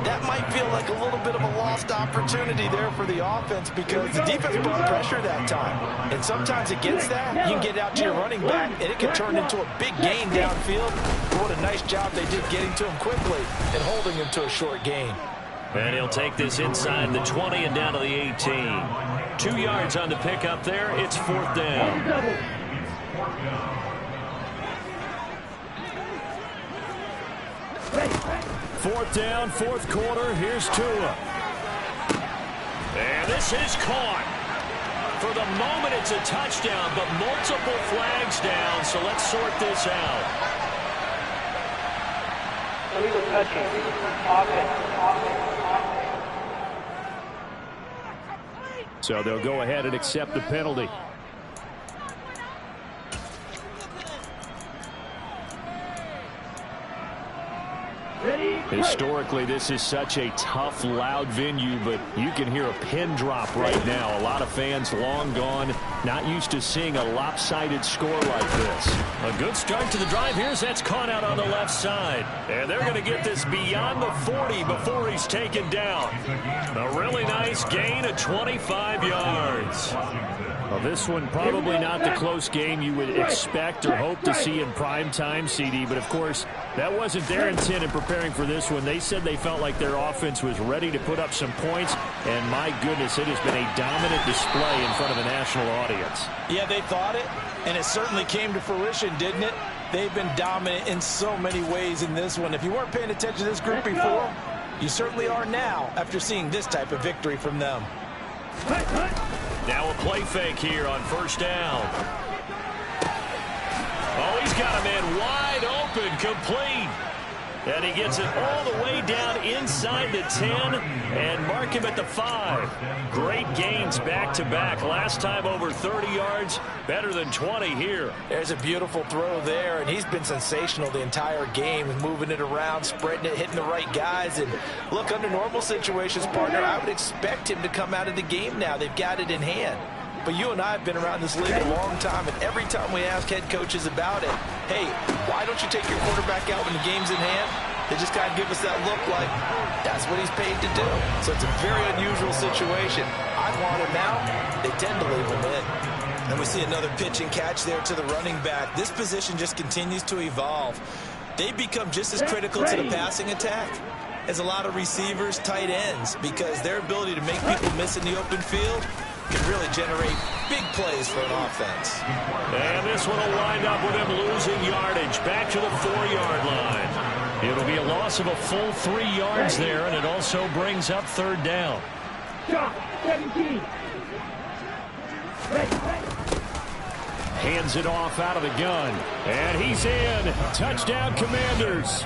That might feel like a little bit of a lost opportunity there for the offense because the defense brought pressure that time. And sometimes against that, you can get out to your running back, and it can turn into a big gain downfield. But what a nice job they did getting to him quickly and holding him to a short gain.
And he'll take this inside the 20 and down to the 18. 2 yards on the pickup there. It's 4th down. Fourth down, 4th quarter. Here's Tua. And this is caught. For the moment, it's a touchdown, but multiple flags down, so let's sort this out.
Illegal touching.
So they'll go ahead and accept the penalty. Historically, this is such a tough, loud venue, but you can hear a pin drop right now. A lot of fans long gone, not used to seeing a lopsided score like this. A good start to the drive. Here's that's caught out on the left side. And they're going to get this beyond the 40 before he's taken down. A really nice gain of 25 yards. Well, this one probably not the close game you would expect or hope to see in prime time, CD. But, of course, that wasn't their intent in preparing for this one. They said they felt like their offense was ready to put up some points. And, my goodness, it has been a dominant display in front of a national audience.
Yeah, they thought it, and it certainly came to fruition, didn't it? They've been dominant in so many ways in this one. If you weren't paying attention to this group before, you certainly are now after seeing this type of victory from them.
Now a play fake here on first down. Oh, he's got a man wide open, complete. And he gets it all the way down inside the 10 and mark him at the 5. Great gains back-to-back. Last time over 30 yards, better than 20 here.
There's a beautiful throw there, and he's been sensational the entire game, moving it around, spreading it, hitting the right guys. And look, under normal situations, partner, I would expect him to come out of the game now. They've got it in hand. But you and I have been around this league a long time, and every time we ask head coaches about it, hey, why don't you take your quarterback out when the game's in hand? They just kind of give us that look like that's what he's paid to do. So it's a very unusual situation. I want him out. They tend to leave him in.
And we see another pitch and catch there to the running back. This position just continues to evolve. They become just as critical to the passing attack as a lot of receivers, tight ends, because their ability to make people miss in the open field can really generate big plays for an offense.
And this one will wind up with him losing yardage back to the 4-yard line. It'll be a loss of a full 3 yards there, and it also brings up third down.
17.
Hands it off out of the gun. And he's in. Touchdown, Commanders.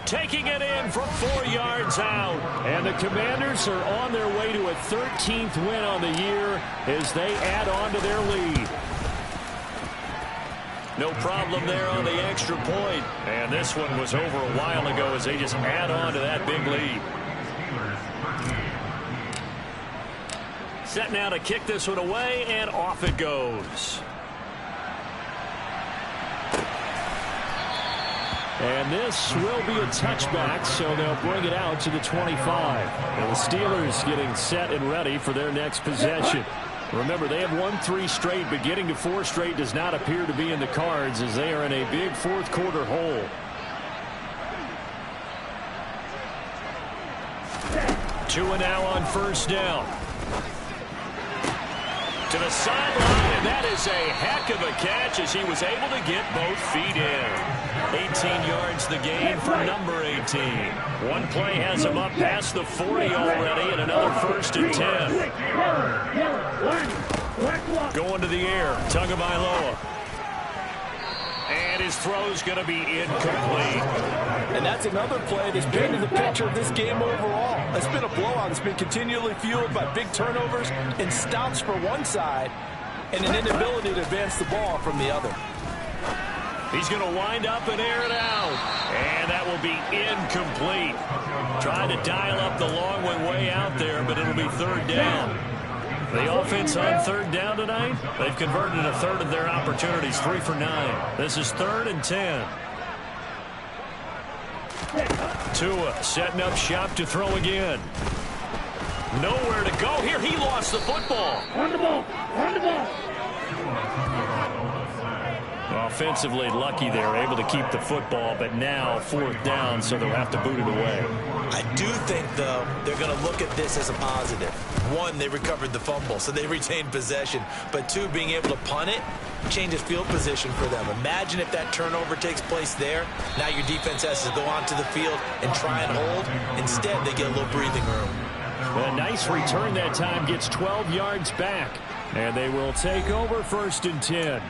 Taking it in from 4 yards out. And the Commanders are on their way to a 13th win on the year as they add on to their lead. No problem there on the extra point. And this one was over a while ago as they just add on to that big lead. Set now to kick this one away, and off it goes. And this will be a touchback, so they'll bring it out to the 25. And the Steelers getting set and ready for their next possession. Remember, they have won 3 straight, but getting to 4 straight does not appear to be in the cards as they are in a big fourth quarter hole. Tua now on first down. To the sideline, and that is a heck of a catch as he was able to get both feet in. 18 yards the gain for number 18. One play has him up past the 40 already, and another first and 10. Going to the air, Tagovailoa. And his throw's going to be incomplete.
And that's another play that's painted the picture of this game overall. It's been a blowout. It's been continually fueled by big turnovers and stops for one side and an inability to advance the ball from the other.
He's going to wind up and air it out. And that will be incomplete. Trying to dial up the long one way out there, but it'll be third down. The offense on third down tonight, they've converted a third of their opportunities, 3 for 9. This is 3rd and 10. Tua setting up shop to throw again. Nowhere to go here. He lost the football.
On the ball. On the ball.
Offensively lucky they're able to keep the football, but now 4th down, so they'll have to boot it away.
I do think, though, they're going to look at this as a positive. 1, they recovered the fumble, so they retained possession. But 2, being able to punt it changes field position for them. Imagine if that turnover takes place there. Now your defense has to go onto the field and try and hold. Instead, they get a little breathing room.
A nice return that time, gets 12 yards back. And they will take over 1st and 10.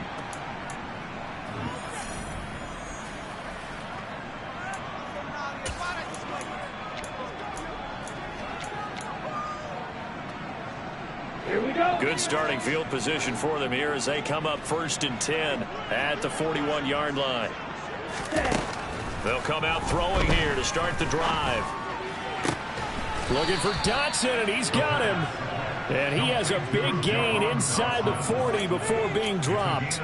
Good starting field position for them here as they come up 1st and 10 at the 41-yard line. They'll come out throwing here to start the drive. Looking for Dotson, and he's got him. And he has a big gain inside the 40 before being dropped.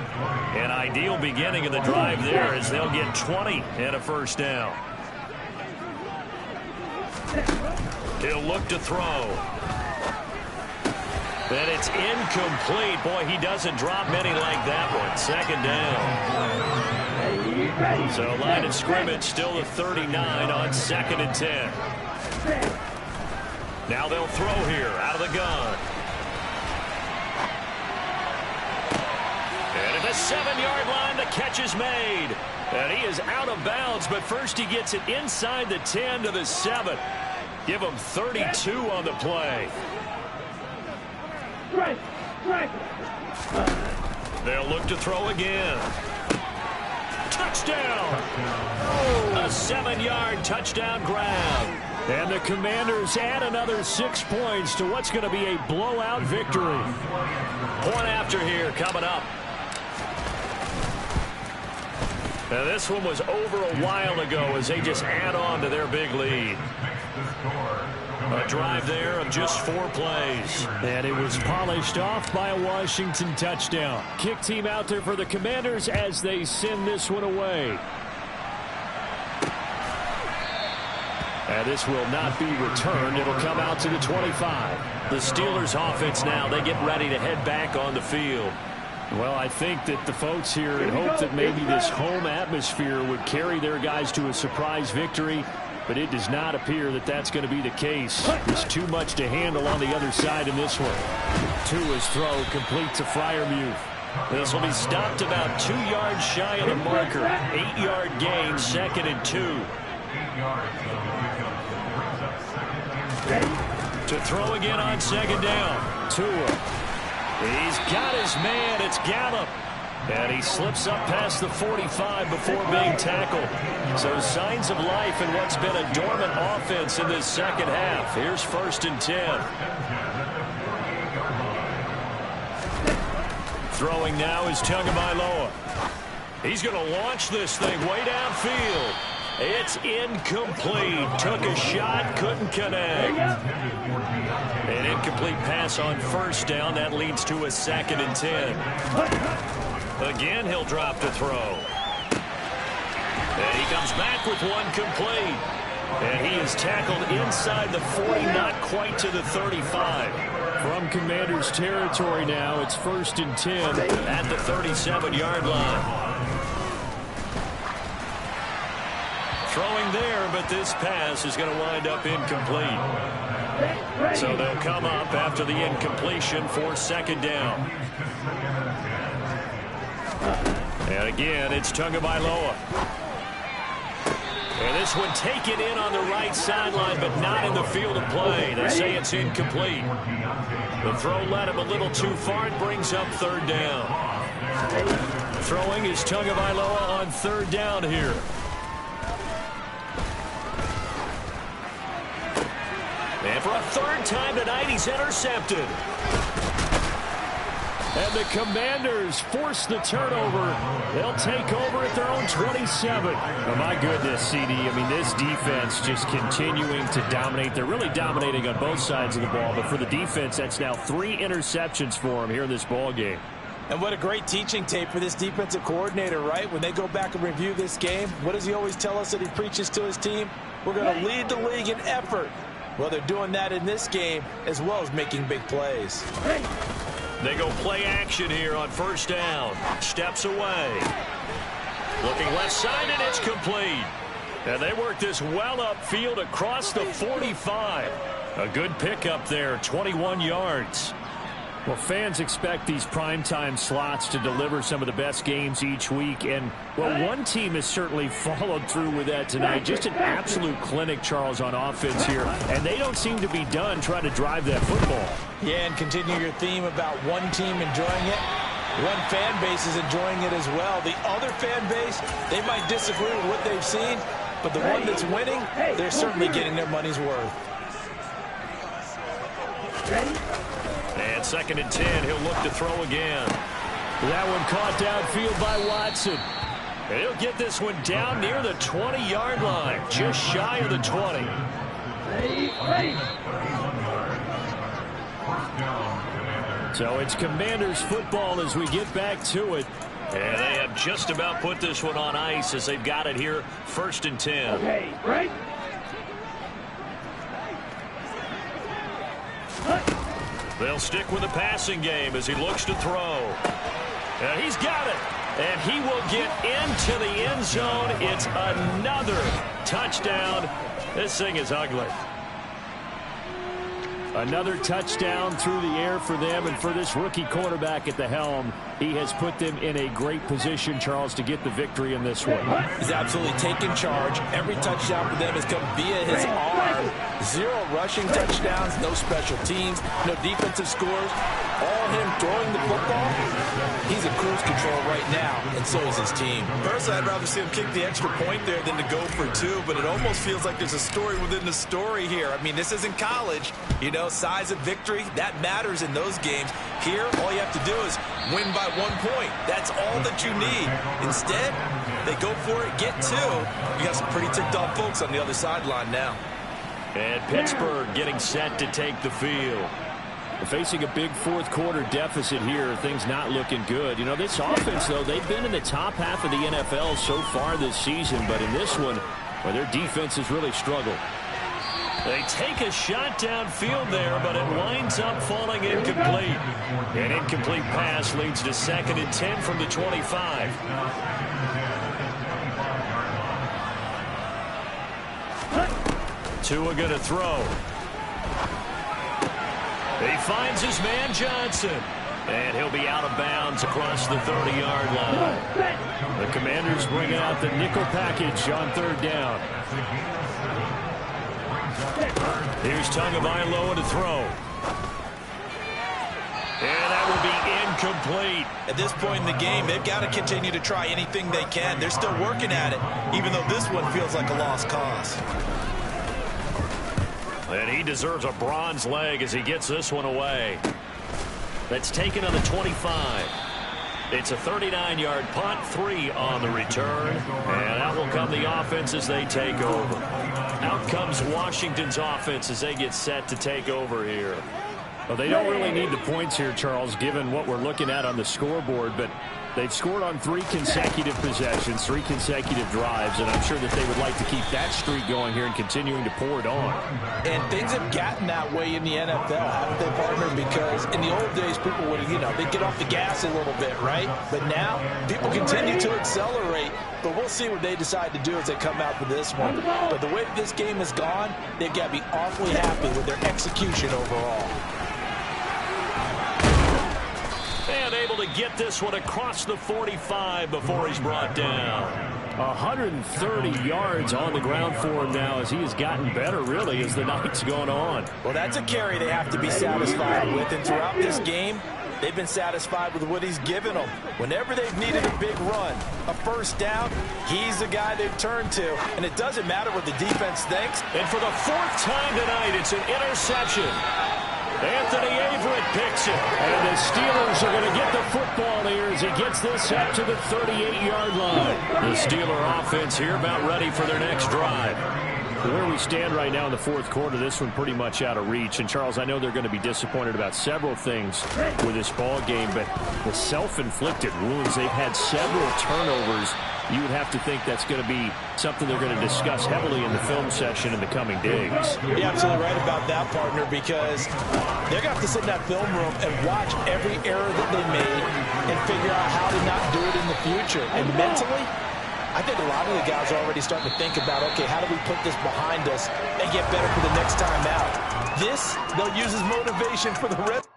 An ideal beginning of the drive there as they'll get 20 and a first down. He'll look to throw. And it's incomplete. Boy, he doesn't drop many like that one. Second down. So line of scrimmage still the 39 on 2nd and 10. Now they'll throw here out of the gun. And at the 7-yard line, the catch is made. And he is out of bounds, but first he gets it inside the 10 to the 7. Give him 32 on the play. They'll look to throw again. Touchdown! A 7-yard touchdown grab. And the Commanders add another 6 points to what's going to be a blowout victory. Point after here coming up. Now this one was over a while ago as they just add on to their big lead. A drive there of just 4 plays. And it was polished off by a Washington touchdown. Kick team out there for the Commanders as they send this one away. And this will not be returned. It'll come out to the 25. The Steelers offense now, they get ready to head back on the field. Well, I think that the folks here had hoped that maybe this home atmosphere would carry their guys to a surprise victory, but it does not appear that that's going to be the case. There's too much to handle on the other side in this one. Tua's throw complete to Freiermuth. This will be stopped about 2 yards shy of the marker. 8-yard gain, 2nd and 2. To throw again on 2nd down. Tua. He's got his man. It's Gallup. And he slips up past the 45 before being tackled. So signs of life in what's been a dormant offense in this second half. Here's 1st and 10. Throwing now is Tagovailoa. He's going to launch this thing way downfield. It's incomplete. Took a shot, couldn't connect. An incomplete pass on 1st down. That leads to a 2nd and 10. Again, he'll drop to throw. And he comes back with one complete. And he is tackled inside the 40, not quite to the 35. From Commanders territory now, it's 1st and 10 at the 37-yard line. Throwing there, but this pass is going to wind up incomplete. So they'll come up after the incompletion for 2nd down. And again, it's Tagovailoa. And this one taken in on the right sideline, but not in the field of play. They say it's incomplete. The throw led him a little too far. It brings up 3rd down. Throwing is Tagovailoa on 3rd down here. And for a 3rd time tonight, he's intercepted. And the Commanders force the turnover. They'll take over at their own 27. Oh, my goodness, CD. I mean, this defense just continuing to dominate. They're really dominating on both sides of the ball. But for the defense, that's now 3 interceptions for them here in this ball game.
And what a great teaching tape for this defensive coordinator, right? When they go back and review this game, what does he always tell us that he preaches to his team? We're going to lead the league in effort. Well, they're doing that in this game as well as making big plays.
They go play action here on 1st down. Steps away. Looking left side, and it's complete. And they work this well upfield across the 45. A good pickup there, 21 yards. Well, fans expect these primetime slots to deliver some of the best games each week. And, well, one team has certainly followed through with that tonight. Just an absolute clinic, Charles, on offense here. And they don't seem to be done trying to drive that football.
Yeah, and continue your theme about one team enjoying it. One fan base is enjoying it as well. The other fan base, they might disagree with what they've seen. But the one that's winning, they're certainly getting their money's worth.
And 2nd and 10, he'll look to throw again.
That one caught downfield by Watson.
He'll get this one down near the 20-yard line, just shy of the 20. So it's Commanders football as we get back to it. And they have just about put this one on ice as they've got it here, 1st and 10.
Okay, right?
They'll stick with the passing game as he looks to throw. And he's got it. And he will get into the end zone. It's another touchdown. This thing is ugly. Another touchdown through the air for them, and for this rookie quarterback at the helm, he has put them in a great position, Charles, to get the victory in this one.
He's absolutely taken charge. Every touchdown for them has come via his arm. 0 rushing touchdowns, no special teams, no defensive scores. All him throwing the football. He's in cruise control right now, and so is his team.
Personally, I'd rather see him kick the extra point there than to go for 2, but it almost feels like there's a story within the story here. I mean, this isn't college. You know, size of victory, that matters in those games. Here, all you have to do is win by 1 point. That's all that you need. Instead, they go for it, get 2. You got some pretty ticked off folks on the other sideline now.
And Pittsburgh getting set to take the field. Facing a big fourth-quarter deficit here, things not looking good. You know, this offense, though, they've been in the top half of the NFL so far this season, but in this one, well, their defense has really struggled. They take a shot downfield there, but it winds up falling incomplete. An incomplete pass leads to 2nd and 10 from the 25. Tua going to throw. He finds his man Johnson, and he'll be out of bounds across the 30-yard line. The Commanders bringing out the nickel package on 3rd down. Here's Tagovailoa to throw. And that will be incomplete.
At this point in the game, they've got to continue to try anything they can. They're still working at it, even though this one feels like a lost cause.
And he deserves a bronze leg as he gets this one away. That's taken on the 25. It's a 39-yard punt, 3 on the return. And out will come the offense as they take over. Out comes Washington's offense as they get set to take over here. Well, they don't really need the points here, Charles, given what we're looking at on the scoreboard, but they've scored on 3 consecutive possessions, 3 consecutive drives, and I'm sure that they would like to keep that streak going here and continuing to pour it on.
And things have gotten that way in the NFL, haven't they, partner? Because in the old days, people would, they'd get off the gas a little bit, right? But now, people continue to accelerate, but we'll see what they decide to do as they come out for this one. But the way this game has gone, they've got to be awfully happy with their execution overall.
And able to get this one across the 45 before he's brought down. 130 yards on the ground for him now as he has gotten better, really, as the night's gone on.
Well, that's a carry they have to be satisfied with. And throughout this game, they've been satisfied with what he's given them. Whenever they've needed a big run, a 1st down, he's the guy they've turned to. And it doesn't matter what the defense thinks.
And for the 4th time tonight, it's an interception. Anthony Averett picks it. And the Steelers are going to get the football here as he gets this up to the 38-yard line. The Steeler offense here about ready for their next drive. Where we stand right now in the 4th quarter, this one pretty much out of reach. And, Charles, I know they're going to be disappointed about several things with this ball game, but the self-inflicted wounds, they've had several turnovers. You would have to think that's going to be something they're going to discuss heavily in the film session in the coming days.
You're absolutely right about that, partner, because they're going to have to sit in that film room and watch every error that they made and figure out how to not do it in the future. And mentally, I think a lot of the guys are already starting to think about, okay, how do we put this behind us and get better for the next time out? This, they'll use as motivation for the rest.